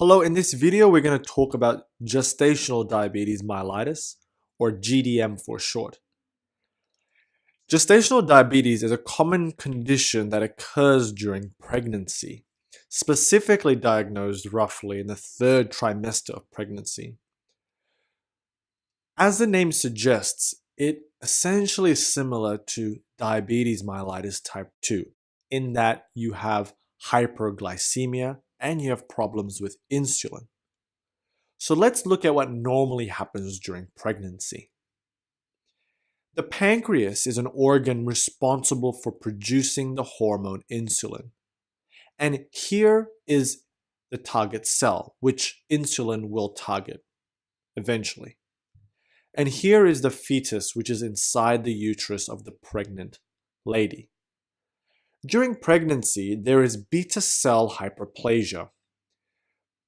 Hello, in this video we're going to talk about gestational diabetes mellitus, or GDM for short. Gestational diabetes is a common condition that occurs during pregnancy, specifically diagnosed roughly in the third trimester of pregnancy. As the name suggests, it essentially is similar to diabetes mellitus type 2, in that you have hyperglycemia and you have problems with insulin. So let's look at what normally happens during pregnancy. The pancreas is an organ responsible for producing the hormone insulin. And here is the target cell, which insulin will target eventually. And here is the fetus, which is inside the uterus of the pregnant lady. During pregnancy, there is beta cell hyperplasia.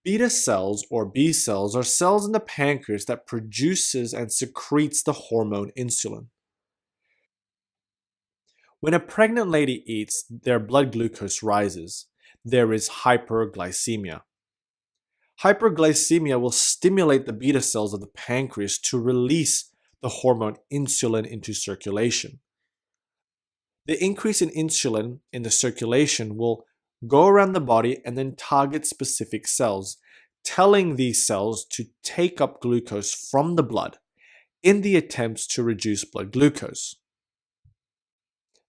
Beta cells, or B cells, are cells in the pancreas that produces and secretes the hormone insulin. When a pregnant lady eats, their blood glucose rises. There is hyperglycemia. Hyperglycemia will stimulate the beta cells of the pancreas to release the hormone insulin into circulation. The increase in insulin in the circulation will go around the body and then target specific cells, telling these cells to take up glucose from the blood in the attempts to reduce blood glucose.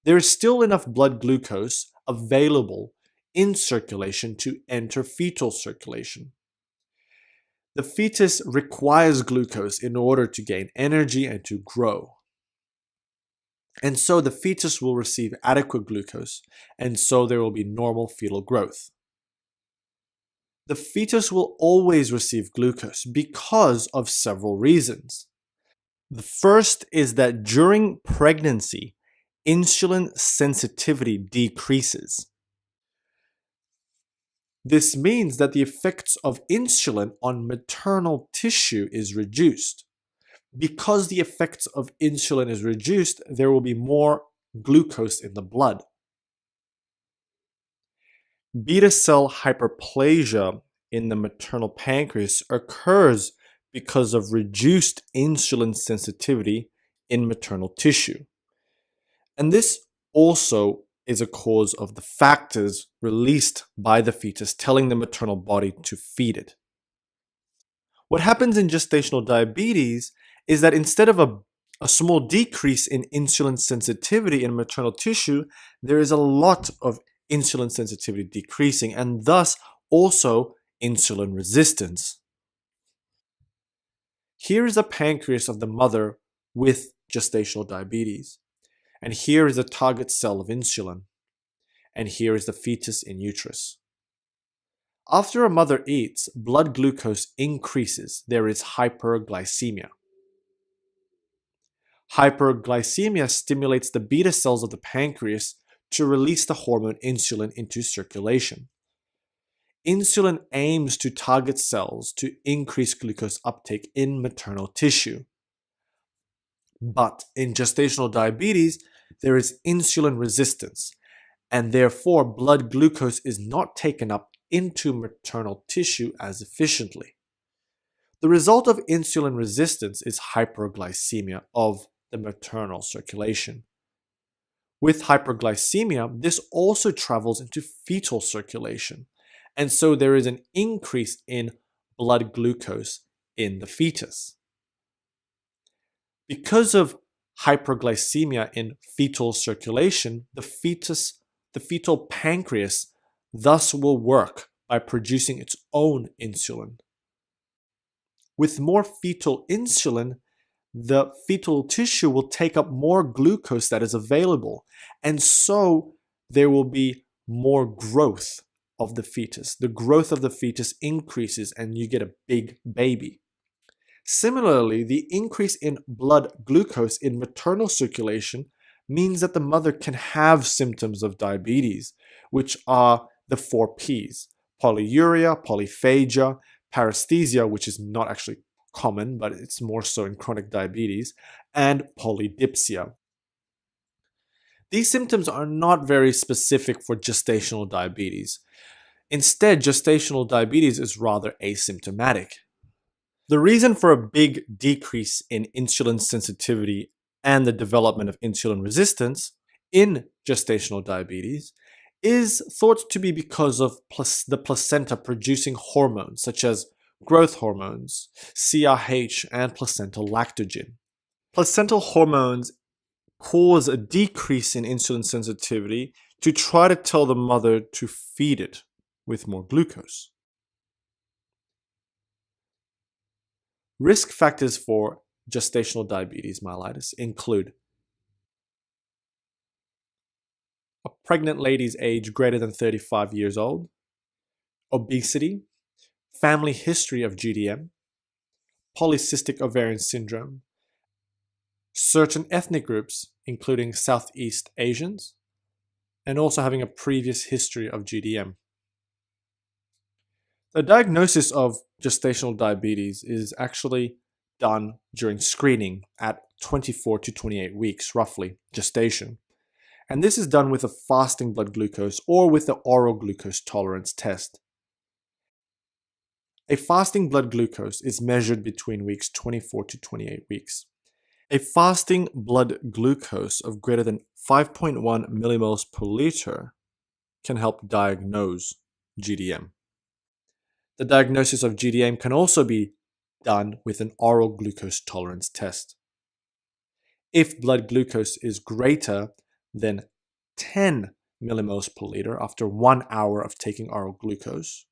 There is still enough blood glucose available in circulation to enter fetal circulation. The fetus requires glucose in order to gain energy and to grow. And so the fetus will receive adequate glucose, and so there will be normal fetal growth. The fetus will always receive glucose because of several reasons. The first is that during pregnancy, insulin sensitivity decreases. This means that the effects of insulin on maternal tissue is reduced. Because the effects of insulin is reduced, there will be more glucose in the blood. Beta cell hyperplasia in the maternal pancreas occurs because of reduced insulin sensitivity in maternal tissue. And this also is a cause of the factors released by the fetus telling the maternal body to feed it. What happens in gestational diabetes is that instead of a small decrease in insulin sensitivity in maternal tissue, there is a lot of insulin sensitivity decreasing, and thus also insulin resistance. Here is the pancreas of the mother with gestational diabetes, and here is the target cell of insulin, and here is the fetus in uterus. After a mother eats, blood glucose increases. There is hyperglycemia. Hyperglycemia stimulates the beta cells of the pancreas to release the hormone insulin into circulation. Insulin aims to target cells to increase glucose uptake in maternal tissue. But in gestational diabetes, there is insulin resistance, and therefore blood glucose is not taken up into maternal tissue as efficiently. The result of insulin resistance is hyperglycemia of the maternal circulation. With hyperglycemia, this also travels into fetal circulation, and so there is an increase in blood glucose in the fetus. Because of hyperglycemia in fetal circulation, the fetal pancreas thus will work by producing its own insulin. With more fetal insulin, the fetal tissue will take up more glucose that is available, and so there will be more growth of the fetus. The growth of the fetus increases and you get a big baby. Similarly, the increase in blood glucose in maternal circulation means that the mother can have symptoms of diabetes, which are the 4 Ps: polyuria, polyphagia, paresthesia, which is not actually common, but it's more so in chronic diabetes, and polydipsia. These symptoms are not very specific for gestational diabetes. Instead, gestational diabetes is rather asymptomatic. The reason for a big decrease in insulin sensitivity and the development of insulin resistance in gestational diabetes is thought to be because of the placenta producing hormones such as growth hormones, CRH, and placental lactogen. Placental hormones cause a decrease in insulin sensitivity to try to tell the mother to feed it with more glucose. Risk factors for gestational diabetes mellitus include a pregnant lady's age greater than 35 years old, obesity, family history of GDM, polycystic ovarian syndrome, certain ethnic groups, including Southeast Asians, and also having a previous history of GDM. The diagnosis of gestational diabetes is actually done during screening at 24 to 28 weeks, roughly, gestation. And this is done with a fasting blood glucose or with the oral glucose tolerance test. A fasting blood glucose is measured between weeks 24 to 28 weeks. A fasting blood glucose of greater than 5.1 millimoles per liter can help diagnose GDM. The diagnosis of GDM can also be done with an oral glucose tolerance test. If blood glucose is greater than 10 millimoles per liter after 1 hour of taking oral glucose,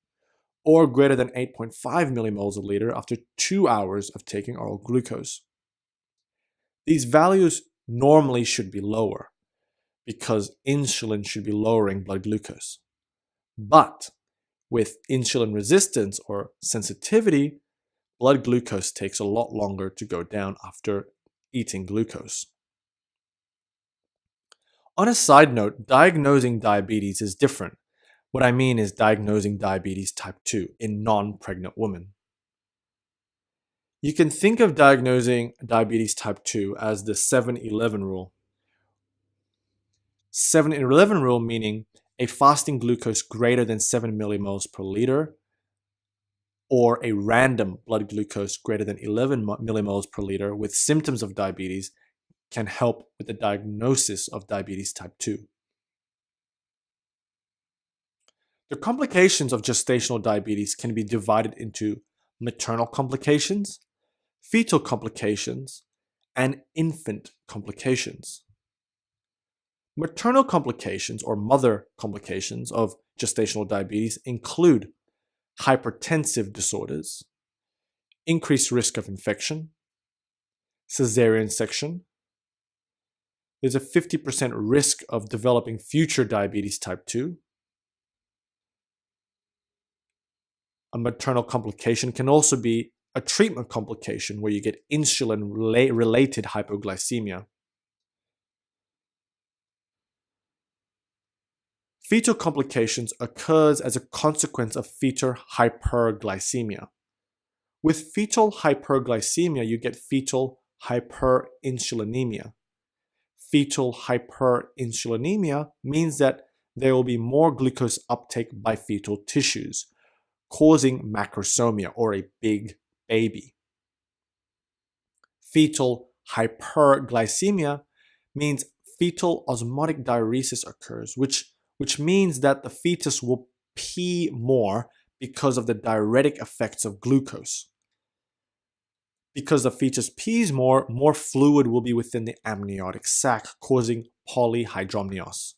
or greater than 8.5 millimoles a liter after 2 hours of taking oral glucose. These values normally should be lower because insulin should be lowering blood glucose. But with insulin resistance or sensitivity, blood glucose takes a lot longer to go down after eating glucose. On a side note, diagnosing diabetes is different. What I mean is diagnosing diabetes type 2 in non-pregnant women. You can think of diagnosing diabetes type 2 as the 7-11 rule. 7-11 rule meaning a fasting glucose greater than 7 millimoles per liter or a random blood glucose greater than 11 millimoles per liter with symptoms of diabetes can help with the diagnosis of diabetes type 2. The complications of gestational diabetes can be divided into maternal complications, fetal complications, and infant complications. Maternal complications or mother complications of gestational diabetes include hypertensive disorders, increased risk of infection, cesarean section. There's a 50% risk of developing future diabetes type 2. A maternal complication can also be a treatment complication where you get insulin-related hypoglycemia. Fetal complications occurs as a consequence of fetal hyperglycemia. With fetal hyperglycemia, you get fetal hyperinsulinemia. Fetal hyperinsulinemia means that there will be more glucose uptake by fetal tissues, causing macrosomia or a big baby. Fetal hyperglycemia means fetal osmotic diuresis occurs, which means that the fetus will pee more because of the diuretic effects of glucose. Because the fetus pees more fluid will be within the amniotic sac, causing polyhydramnios.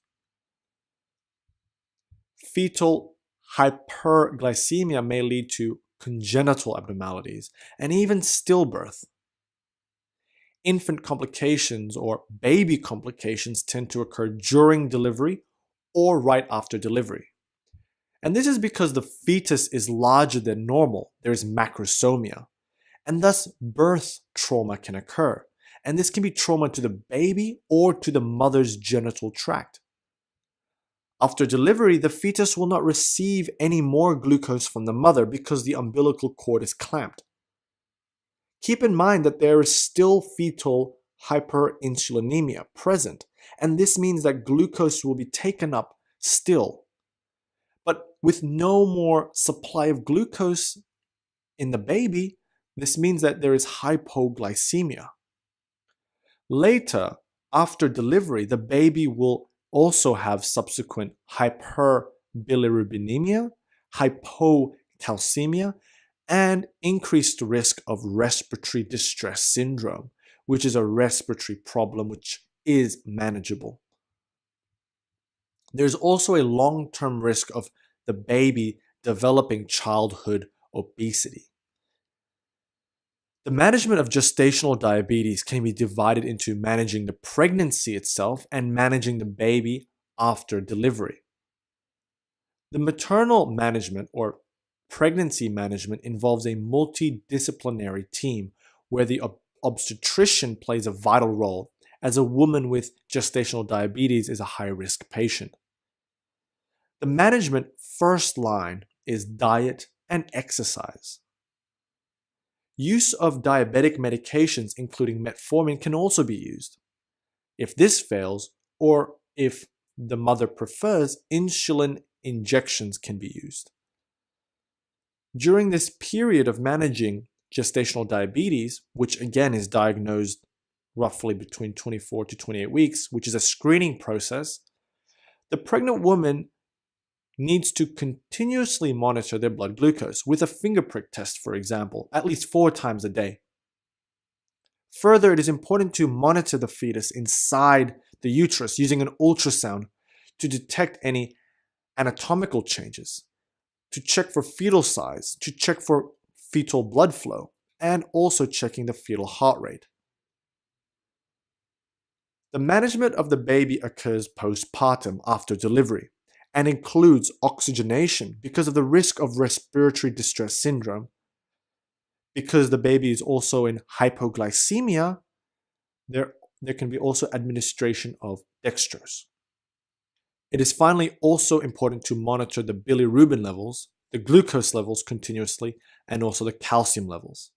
Fetal hyperglycemia may lead to congenital abnormalities and even stillbirth. Infant complications or baby complications tend to occur during delivery or right after delivery. And this is because the fetus is larger than normal. There is macrosomia. And thus birth trauma can occur. And this can be trauma to the baby or to the mother's genital tract. After delivery, the fetus will not receive any more glucose from the mother because the umbilical cord is clamped. Keep in mind that there is still fetal hyperinsulinemia present, and this means that glucose will be taken up still. But with no more supply of glucose in the baby, this means that there is hypoglycemia. Later, after delivery, the baby will also have subsequent hyperbilirubinemia, hypocalcemia, and increased risk of respiratory distress syndrome, which is a respiratory problem which is manageable. There's also a long-term risk of the baby developing childhood obesity. The management of gestational diabetes can be divided into managing the pregnancy itself and managing the baby after delivery. The maternal management or pregnancy management involves a multidisciplinary team where the obstetrician plays a vital role, as a woman with gestational diabetes is a high-risk patient. The management first line is diet and exercise. Use of diabetic medications, including metformin, can also be used. If this fails, or if the mother prefers, insulin injections can be used. During this period of managing gestational diabetes, which again is diagnosed roughly between 24 to 28 weeks, which is a screening process, the pregnant woman needs to continuously monitor their blood glucose with a finger prick test, for example, at least 4 times a day. Further, it is important to monitor the fetus inside the uterus using an ultrasound to detect any anatomical changes, to check for fetal size, to check for fetal blood flow, and also checking the fetal heart rate. The management of the baby occurs postpartum after delivery and includes oxygenation because of the risk of respiratory distress syndrome. Because the baby is also in hypoglycemia, there can be also administration of dextrose. It is finally also important to monitor the bilirubin levels, the glucose levels continuously, and also the calcium levels.